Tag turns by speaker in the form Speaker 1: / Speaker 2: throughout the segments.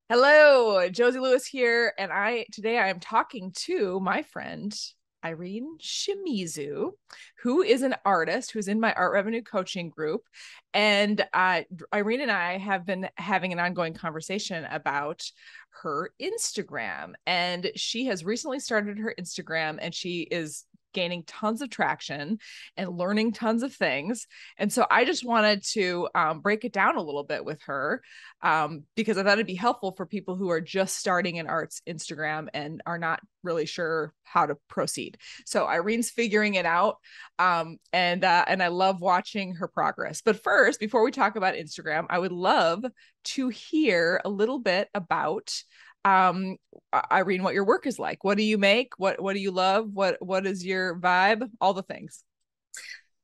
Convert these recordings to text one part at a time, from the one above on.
Speaker 1: Hello, Josie Lewis here, and today I am talking to my friend Irene Shimizu, who is an artist who's in my art revenue coaching group. And Irene and I have been having an ongoing conversation about her Instagram. And she has recently started her Instagram, and she is gaining tons of traction and learning tons of things. And so I just wanted to break it down a little bit with her, because I thought it'd be helpful for people who are just starting in arts Instagram and are not really sure how to proceed. So Irene's figuring it out, and I love watching her progress. But first, before we talk about Instagram, I would love to hear a little bit about um Irene, what your work is like. What do you make? What do you love? What is your vibe? All the things.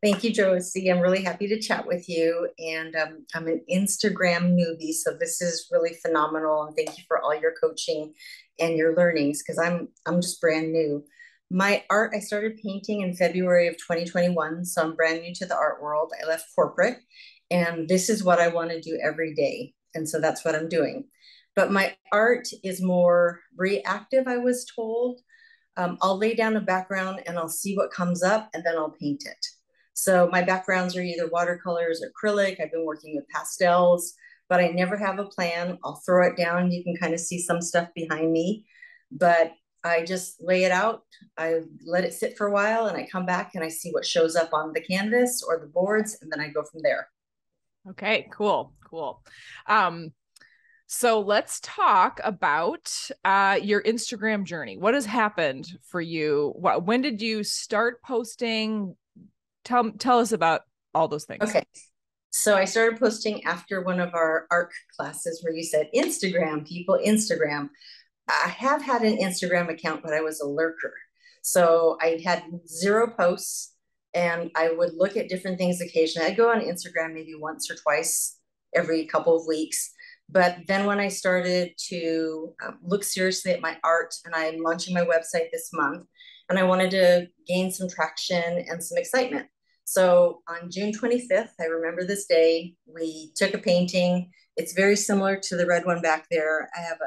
Speaker 2: Thank you, Josie. I'm really happy to chat with you. And I'm an Instagram newbie, so this is really phenomenal. And thank you for all your coaching and your learnings because I'm just brand new. My art, I started painting in February of 2021, so I'm brand new to the art world. I left corporate, and this is what I want to do every day. And so that's what I'm doing. But my art is more reactive, I was told. I'll lay down a background and I'll see what comes up, and then I'll paint it. So my backgrounds are either watercolors, acrylic. I've been working with pastels, but I never have a plan. I'll throw it down. You can kind of see some stuff behind me, but I just lay it out. I let it sit for a while and I come back and I see what shows up on the canvas or the boards, and then I go from there.
Speaker 1: Okay, cool, cool. Um, so let's talk about your Instagram journey. What has happened for you? When did you start posting? Tell us about all those things.
Speaker 2: Okay. So I started posting after one of our art classes where you said Instagram, people, Instagram. I have had an Instagram account, but I was a lurker. So I had zero posts and I would look at different things occasionally. I'd go on Instagram maybe once or twice every couple of weeks. But then when I started to look seriously at my art, and I'm launching my website this month, and I wanted to gain some traction and some excitement. So on June 25th, I remember this day, we took a painting. It's very similar to the red one back there. I have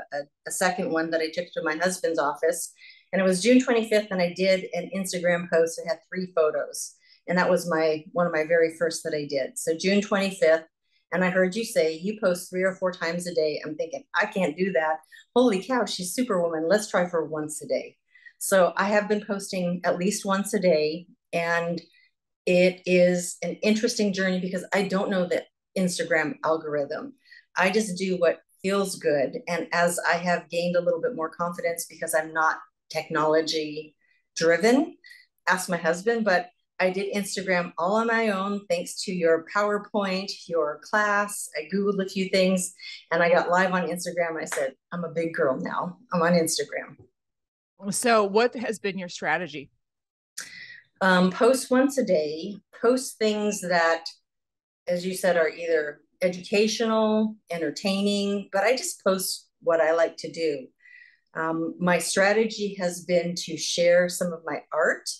Speaker 2: a second one that I took to my husband's office. And it was June 25th, and I did an Instagram post that had 3 photos. And that was my one of my very first that I did. So June 25th. And I heard you say you post 3 or 4 times a day. I'm thinking, I can't do that. Holy cow, she's superwoman. Let's try for once a day. So I have been posting at least once a day. And it is an interesting journey because I don't know the Instagram algorithm. I just do what feels good. And as I have gained a little bit more confidence because I'm not technology driven, ask my husband, but I did Instagram all on my own thanks to your PowerPoint, your class. I Googled a few things and I got live on Instagram. And I said, I'm a big girl now. I'm on Instagram.
Speaker 1: So, what has been your strategy?
Speaker 2: Post once a day, post things that, as you said, are either educational, entertaining, but I just post what I like to do. My strategy has been to share some of my art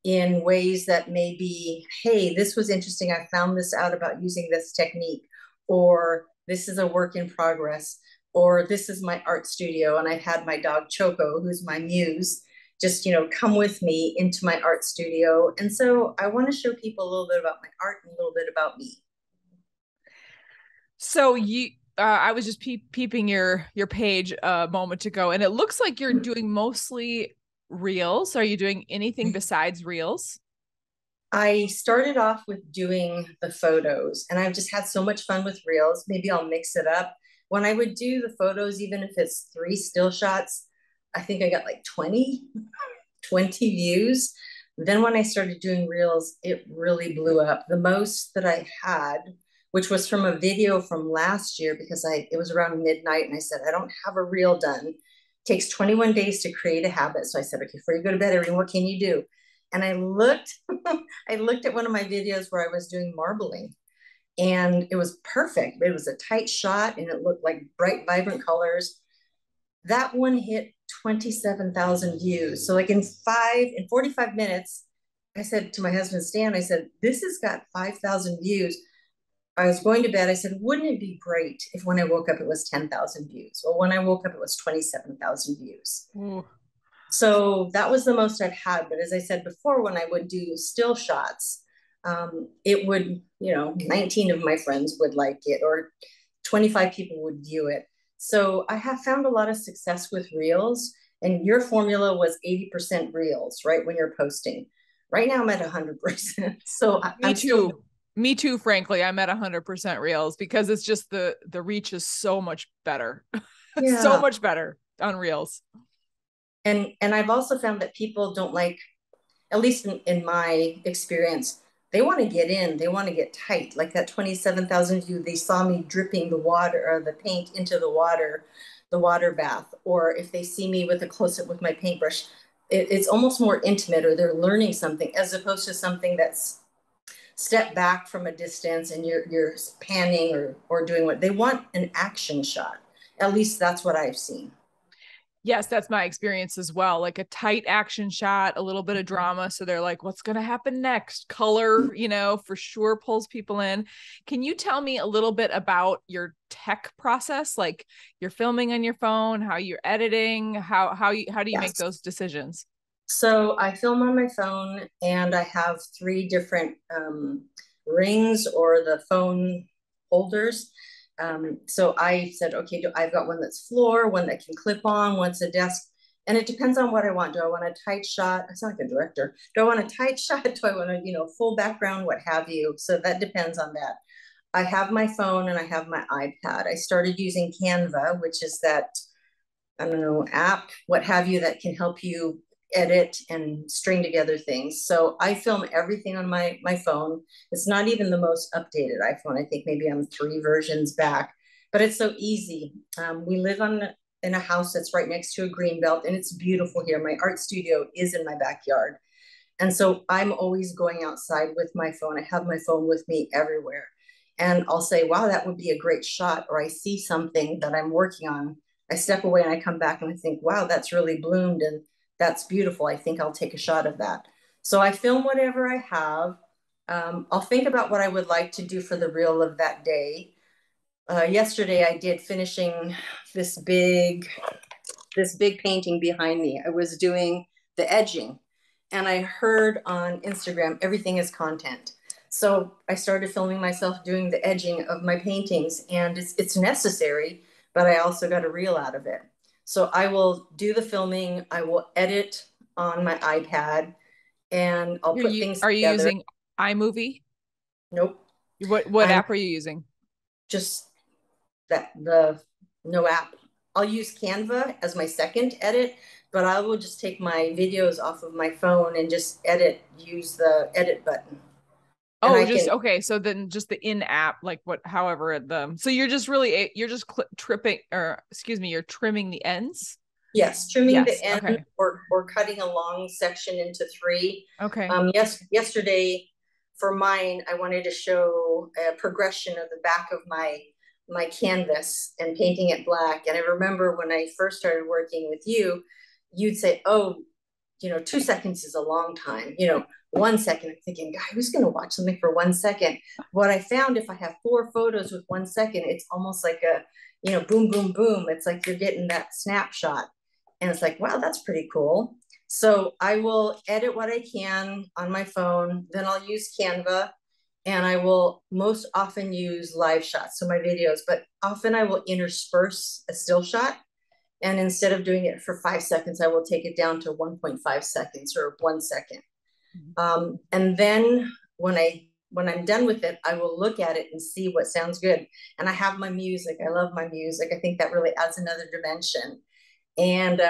Speaker 2: in ways that may be, hey, this was interesting. I found this out about using this technique, or this is a work in progress, or this is my art studio. And I've had my dog Choco, who's my muse, just come with me into my art studio. And so I want to show people a little bit about my art and a little bit about me.
Speaker 1: So I was just peeping your page a moment ago, and it looks like you're doing mostly reels. Are you doing anything besides reels?
Speaker 2: I started off with doing the photos, and I've just had so much fun with reels. Maybe I'll mix it up. When I would do the photos, even if it's 3 still shots, I think I got like 20 views. Then when I started doing reels, it really blew up. The most that I had, which was from a video from last year, because it was around midnight, and I said, I don't have a reel done. It takes 21 days to create a habit. So I said, okay, before you go to bed, everyone, what can you do? And I looked, I looked at one of my videos where I was doing marbling, and it was perfect. It was a tight shot and it looked like bright, vibrant colors. That one hit 27,000 views. So like in 45 minutes, I said to my husband, Stan, I said, this has got 5,000 views. I was going to bed. I said, wouldn't it be great if when I woke up it was 10,000 views? Or when I woke up it was 27,000 views.
Speaker 1: Ooh.
Speaker 2: So that was the most I've had. But as I said before, when I would do still shots, it would, 19 of my friends would like it, or 25 people would view it. So I have found a lot of success with reels. And your formula was 80% reels, right? When you're posting. Right now I'm at 100%. So
Speaker 1: Me
Speaker 2: I'm still,
Speaker 1: too. Me too, frankly. I'm at 100% reels because it's just the reach is so much better. So
Speaker 2: yeah.
Speaker 1: much better on reels.
Speaker 2: And I've also found that people don't like, at least in my experience, they want to get in, they want to get tight. Like that 27,000 view, they saw me dripping the water or the paint into the water bath. Or if they see me with a close up with my paintbrush, it's almost more intimate, or they're learning something as opposed to something that's step back from a distance and you're panning or doing what they want, an action shot. At least that's what I've seen.
Speaker 1: Yes, that's my experience as well. Like a tight action shot, a little bit of drama. So they're like, what's going to happen next? Color, for sure pulls people in. Can you tell me a little bit about your tech process? Like you're filming on your phone, how you're editing, how do you make
Speaker 2: Yes.
Speaker 1: those decisions?
Speaker 2: So I film on my phone, and I have three different rings or the phone holders. So I said, okay, I've got one that's floor, one that can clip on, one's a desk. And it depends on what I want. Do I want a tight shot? I sound like a director. Do I want a tight shot? Do I want a, full background, what have you? So that depends on that. I have my phone and I have my iPad. I started using Canva, which is that, I don't know, app, what have you, that can help you edit and string together things. So I film everything on my phone. It's not even the most updated iPhone. I think maybe I'm 3 versions back, but it's so easy. We live in a house that's right next to a green belt, and it's beautiful here. My art studio is in my backyard. And so I'm always going outside with my phone. I have my phone with me everywhere. And I'll say, wow, that would be a great shot. Or I see something that I'm working on. I step away and I come back and I think, wow, that's really bloomed and that's beautiful. I think I'll take a shot of that. So I film whatever I have. I'll think about what I would like to do for the reel of that day. Yesterday I did finishing this big this big painting behind me. I was doing the edging, and I heard on Instagram, everything is content. So I started filming myself doing the edging of my paintings, and it's necessary, but I also got a reel out of it. So I will do the filming, I will edit on my iPad, and I'll put things
Speaker 1: Are you
Speaker 2: together.
Speaker 1: using iMovie?
Speaker 2: Nope.
Speaker 1: What
Speaker 2: I'm
Speaker 1: app are you using?
Speaker 2: just that the no app. I'll use Canva as my second edit, but I will just take my videos off of my phone and just use the edit button. And
Speaker 1: Oh,
Speaker 2: I
Speaker 1: just
Speaker 2: can,
Speaker 1: okay. So then just the in-app, like however so you're just tripping, or excuse me, you're trimming the ends.
Speaker 2: yes, trimming the
Speaker 1: Yes.
Speaker 2: end
Speaker 1: Okay.
Speaker 2: or cutting a long section into three.
Speaker 1: Okay.
Speaker 2: Yesterday for mine, I wanted to show a progression of the back of my canvas and painting it black. And I remember when I first started working with you, you'd say, "Oh, 2 seconds is a long time. 1 second." I'm thinking, God, who's going to watch something for 1 second? What I found, if I have 4 photos with 1 second, it's almost like boom, boom, boom. It's like you're getting that snapshot. And it's like, wow, that's pretty cool. So I will edit what I can on my phone. Then I'll use Canva, and I will most often use live shots, so my videos, but often I will intersperse a still shot. And instead of doing it for 5 seconds, I will take it down to 1.5 seconds or 1 second. And then when I'm done with it, I will look at it and see what sounds good. And I have my music. I love my music. I think that really adds another dimension. And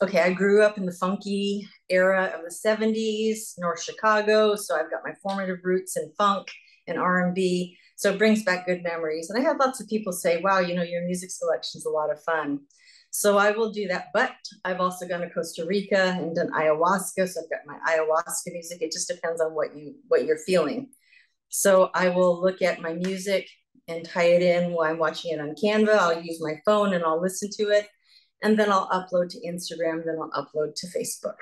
Speaker 2: okay, I grew up in the funky era of the 70s, North Chicago. So I've got my formative roots in funk and R&B. So it brings back good memories. And I have lots of people say, wow, your music selection is a lot of fun. So I will do that. But I've also gone to Costa Rica and done ayahuasca. So I've got my ayahuasca music. It just depends on what you're feeling. So I will look at my music and tie it in while I'm watching it on Canva. I'll use my phone and I'll listen to it. And then I'll upload to Instagram, then I'll upload to Facebook.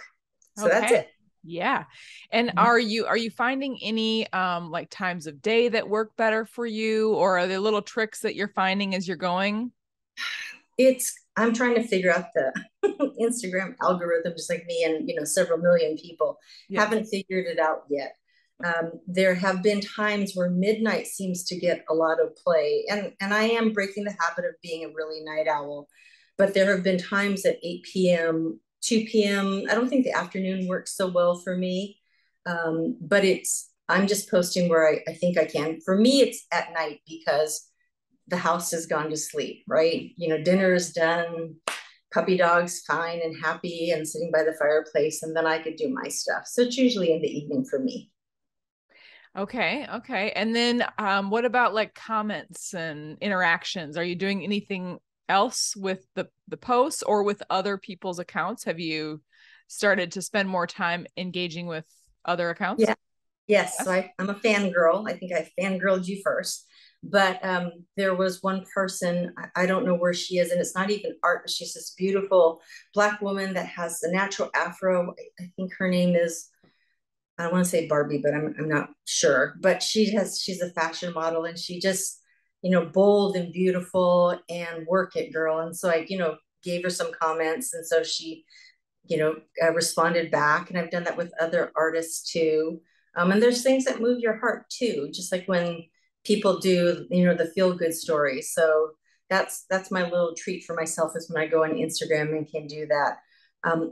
Speaker 2: So that's
Speaker 1: Okay.
Speaker 2: it.
Speaker 1: Yeah. And are you finding any like times of day that work better for you, or are there little tricks that you're finding as you're going?
Speaker 2: I'm trying to figure out the Instagram algorithm, just like me and several million people
Speaker 1: Yeah.
Speaker 2: haven't figured it out yet. There have been times where midnight seems to get a lot of play, and I am breaking the habit of being a really night owl, but there have been times at 8 p.m., 2 p.m. I don't think the afternoon works so well for me, but I'm just posting where I think I can. For me, it's at night because the house has gone to sleep, right? Dinner is done, puppy dog's fine and happy and sitting by the fireplace, and then I could do my stuff. So it's usually in the evening for me.
Speaker 1: Okay, okay. And then what about like comments and interactions? Are you doing anything else with the posts or with other people's accounts? Have you started to spend more time engaging with other accounts?
Speaker 2: Yeah. Yes. So
Speaker 1: Yes.
Speaker 2: I'm a fangirl. I think I fangirled you first. But there was one person, I don't know where she is, and it's not even art, but she's this beautiful Black woman that has a natural afro. I think her name is, I don't want to say Barbie, but I'm not sure. But she's a fashion model, and she just, bold and beautiful and work it, girl. And so I, gave her some comments. And so she, responded back. And I've done that with other artists too. And there's things that move your heart too, just like when people do, the feel good stories. So that's my little treat for myself is when I go on Instagram and can do that.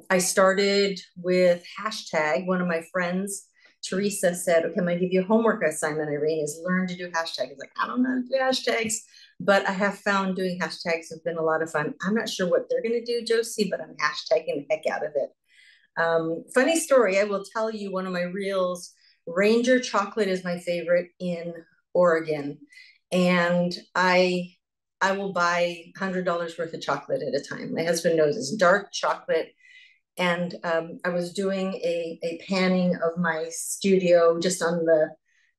Speaker 2: I started with hashtag. One of my friends, Teresa, said, "Okay, I'm gonna give you a homework assignment, Irene, is learn to do hashtags." Like, I don't know how to do hashtags, but I have found doing hashtags have been a lot of fun. I'm not sure what they're gonna do, Josie, but I'm hashtagging the heck out of it. Funny story, I will tell you one of my reels. Ranger chocolate is my favorite in Oregon, and I will buy $100 worth of chocolate at a time. My husband knows it's dark chocolate, and I was doing a panning of my studio just on the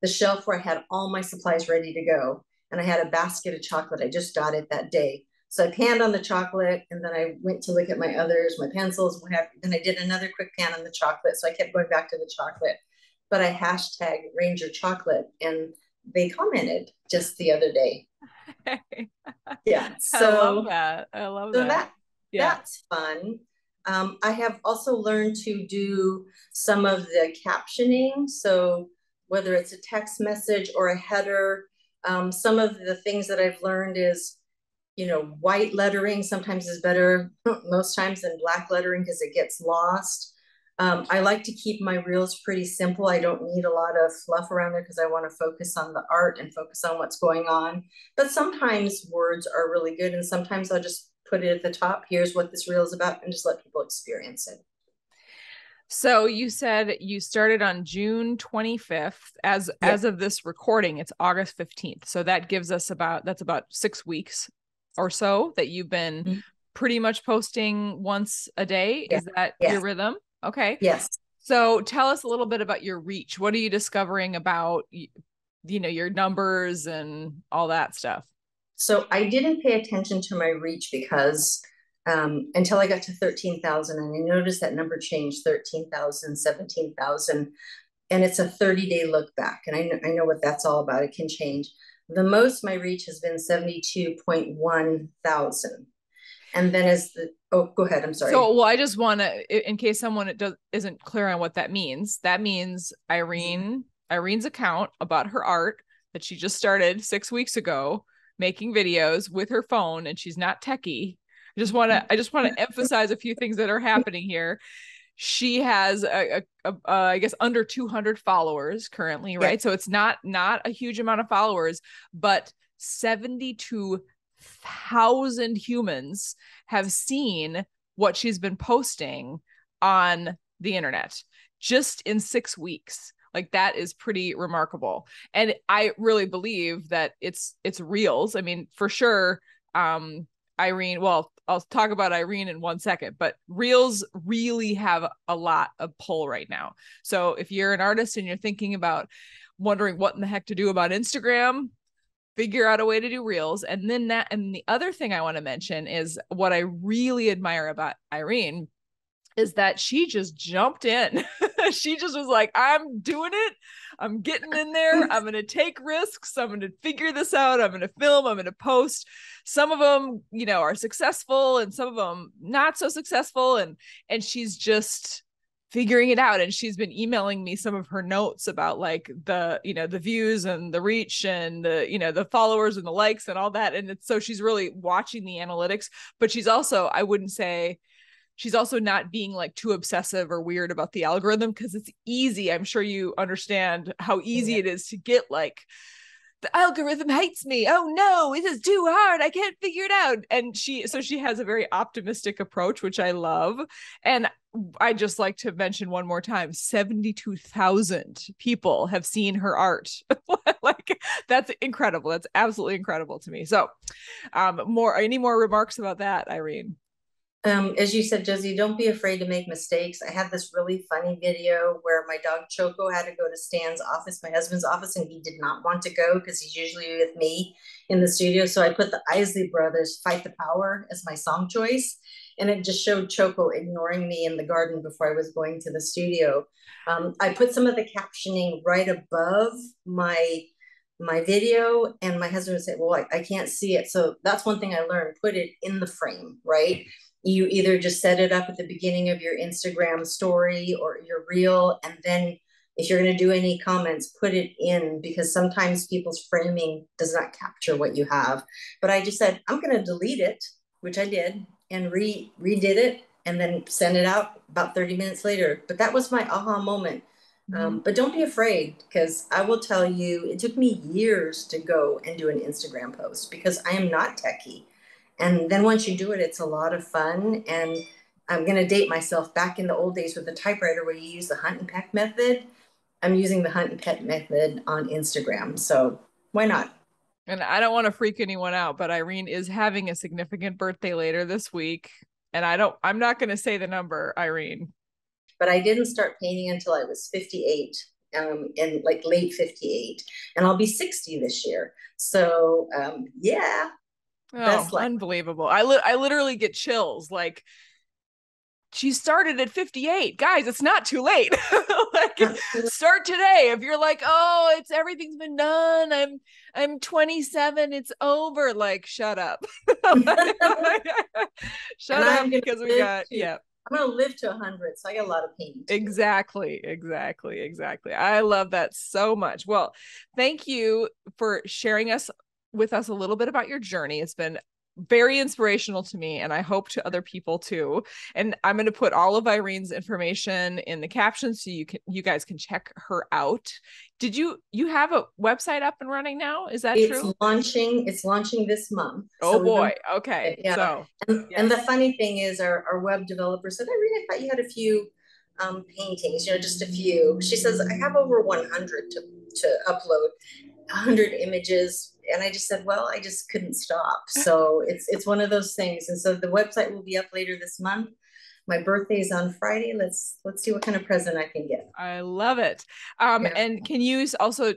Speaker 2: shelf where I had all my supplies ready to go, and I had a basket of chocolate. I just got it that day. So I panned on the chocolate, and then I went to look at my others, my pencils, what have you. Then I did another quick pan on the chocolate. So I kept going back to the chocolate, but I hashtag Ranger chocolate, and they commented just the other day. Yeah.
Speaker 1: I love
Speaker 2: So
Speaker 1: that. I love
Speaker 2: so
Speaker 1: that.
Speaker 2: that
Speaker 1: Yeah.
Speaker 2: that's fun. I have also learned to do some of the captioning. So whether it's a text message or a header, some of the things that I've learned is, white lettering sometimes is better most times than black lettering because it gets lost. I like to keep my reels pretty simple. I don't need a lot of fluff around there because I want to focus on the art and focus on what's going on. But sometimes words are really good, and sometimes I'll just put it at the top. Here's what this reel is about, and just let people experience it.
Speaker 1: So you said you started on June 25th.
Speaker 2: Yeah.
Speaker 1: As of this recording, it's August 15th. So that gives us about 6 weeks or so that you've been
Speaker 2: Mm-hmm.
Speaker 1: pretty much posting once a day.
Speaker 2: Yeah.
Speaker 1: Is that your
Speaker 2: Yes.
Speaker 1: rhythm? Okay.
Speaker 2: Yes.
Speaker 1: So tell us a little bit about your reach. What are you discovering about your numbers and all that stuff?
Speaker 2: So I didn't pay attention to my reach because until I got to 13,000, and I noticed that number changed 13,000, 17,000, and it's a 30-day look back. And I know what that's all about. It can change. The most my reach has been 72.1 thousand. And then oh, go ahead. I'm
Speaker 1: So,
Speaker 2: sorry.
Speaker 1: well, I just want to, in case someone isn't clear on what that means Irene's account about her art that she just started 6 weeks ago, making videos with her phone, and she's not techie. I just want to emphasize a few things that are happening here. She has I guess under 200 followers currently,
Speaker 2: Yeah.
Speaker 1: right? So it's not a huge amount of followers, but 72,000 humans have seen what she's been posting on the internet just in 6 weeks. Like that is pretty remarkable. And I really believe that it's reels. I mean, for sure, Irene, well, I'll talk about Irene in 1 second, but reels really have a lot of pull right now. So if you're an artist and you're thinking about wondering what in the heck to do about Instagram, figure out a way to do reels. And then the other thing I want to mention is what I really admire about Irene is that she just jumped in She just was like, I'm doing it. I'm getting in there. I'm going to take risks. I'm going to figure this out. I'm going to film. I'm going to post. Some of them, you know, are successful and some of them not so successful. And she's just figuring it out. And she's been emailing me some of her notes about like the, you know, the views and the reach and the, you know, the followers and the likes and all that. And it's, so she's really watching the analytics, but she's also, I wouldn't say, she's also not being like too obsessive or weird about the algorithm, because it's easy. I'm sure you understand how easy it is to get like, the algorithm hates me. Oh no, it is too hard. I can't figure it out. And she has a very optimistic approach, which I love. And I just like to mention one more time, 72,000 people have seen her art. Like, that's incredible. That's absolutely incredible to me. So any more remarks about that, Irene?
Speaker 2: As you said, Josie, don't be afraid to make mistakes. I had this really funny video where my dog Choco had to go to Stan's office, my husband's office, and he did not want to go because he's usually with me in the studio. So I put the Isley Brothers Fight the Power as my song choice. And it just showed Choco ignoring me in the garden before I was going to the studio. I put some of the captioning right above my video, and my husband would say, well, I can't see it. So that's one thing I learned, put it in the frame, right? You either just set it up at the beginning of your Instagram story or your reel, and then if you're going to do any comments, put it in, because sometimes people's framing does not capture what you have. But I just said, I'm going to delete it, which I did, and redid it, and then send it out about 30 minutes later. But that was my aha moment. But don't be afraid, because I will tell you, it took me years to go and do an Instagram post because I am not techie. And then once you do it, it's a lot of fun. And I'm going to date myself back in the old days with the typewriter where you use the hunt and peck method. I'm using the hunt and peck method on Instagram. So why not?
Speaker 1: And I don't want to freak anyone out, but Irene is having a significant birthday later this week. And I'm not going to say the number, Irene.
Speaker 2: But I didn't start painting until I was 58, in like late 58. And I'll be 60 this year. So yeah.
Speaker 1: Oh, unbelievable. I literally get chills. Like, she started at 58. Guys, it's not too late. Like, start today. If you're like, oh, everything's been done. I'm 27. It's over. Like, shut up. Shut up, because we got, yeah.
Speaker 2: I'm going to live to 100. So I got a lot of pain.
Speaker 1: Exactly. I love that so much. Well, thank you for sharing with us a little bit about your journey. It's been very inspirational to me, and I hope to other people too. And I'm going to put all of Irene's information in the captions so you guys can check her out. Did you have a website up and running now? Is that true?
Speaker 2: It's launching this month.
Speaker 1: Oh so boy. Okay.
Speaker 2: Yeah.
Speaker 1: So
Speaker 2: and the funny thing is, our web developer said, I thought you had a few paintings, just a few. She says, I have over 100 to upload, 100 images. And I just said, well, I just couldn't stop. So it's one of those things. And so the website will be up later this month. My birthday is on Friday. Let's see what kind of present I can get.
Speaker 1: I love it. And can you also,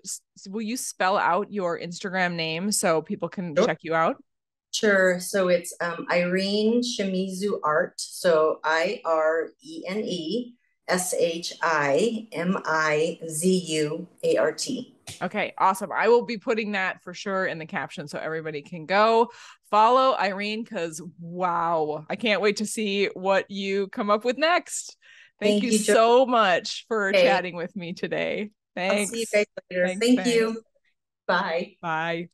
Speaker 1: will you spell out your Instagram name so people can check you out?
Speaker 2: Sure. So it's Irene Shimizu Art. So IreneShimizuArt.
Speaker 1: Okay, awesome. I will be putting that for sure in the caption so everybody can go follow Irene, because wow, I can't wait to see what you come up with next. Thank you so much for chatting with me today. Thanks.
Speaker 2: I'll see you guys later. Thank you. Bye.
Speaker 1: Bye.